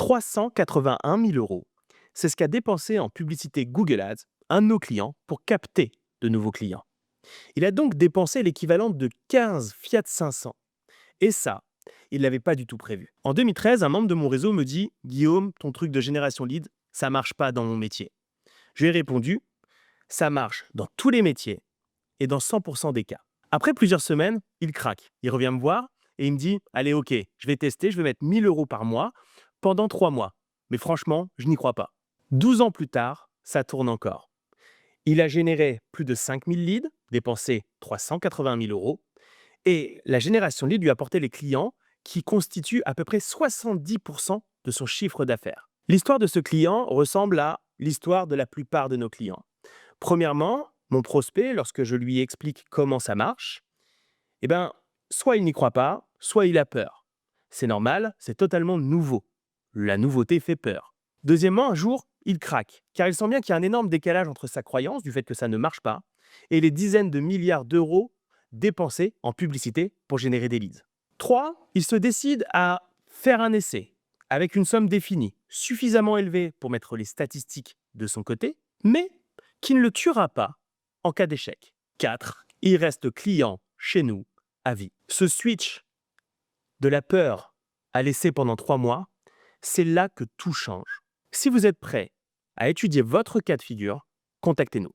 381 000 euros. C'est ce qu'a dépensé en publicité Google Ads un de nos clients pour capter de nouveaux clients. Il a donc dépensé l'équivalent de 15 Fiat 500. Et ça, il ne l'avait pas du tout prévu. En 2013, un membre de mon réseau me dit « Guillaume, ton truc de génération lead, ça marche pas dans mon métier. » Je lui ai répondu « Ça marche dans tous les métiers et dans 100% des cas. » Après plusieurs semaines, il craque. Il revient me voir et il me dit « Allez, ok, je vais tester, je vais mettre 1 000 euros par mois pendant 3 mois. Mais franchement, je n'y crois pas. » 12 ans plus tard, ça tourne encore. Il a généré plus de 5 000 leads, dépensé 380 000 euros, et la génération lead lui a apporté les clients qui constituent à peu près 70% de son chiffre d'affaires. L'histoire de ce client ressemble à l'histoire de la plupart de nos clients. Premièrement, mon prospect, lorsque je lui explique comment ça marche, soit il n'y croit pas, soit il a peur. C'est normal, c'est totalement nouveau. La nouveauté fait peur. Deuxièmement, un jour, il craque, car il sent bien qu'il y a un énorme décalage entre sa croyance du fait que ça ne marche pas et les dizaines de milliards d'euros dépensés en publicité pour générer des leads. 3, il se décide à faire un essai avec une somme définie, suffisamment élevée pour mettre les statistiques de son côté, mais qui ne le tuera pas en cas d'échec. 4, il reste client chez nous à vie. Ce switch de la peur à l'essai pendant 3 mois, c'est là que tout change. Si vous êtes prêt à étudier votre cas de figure, contactez-nous.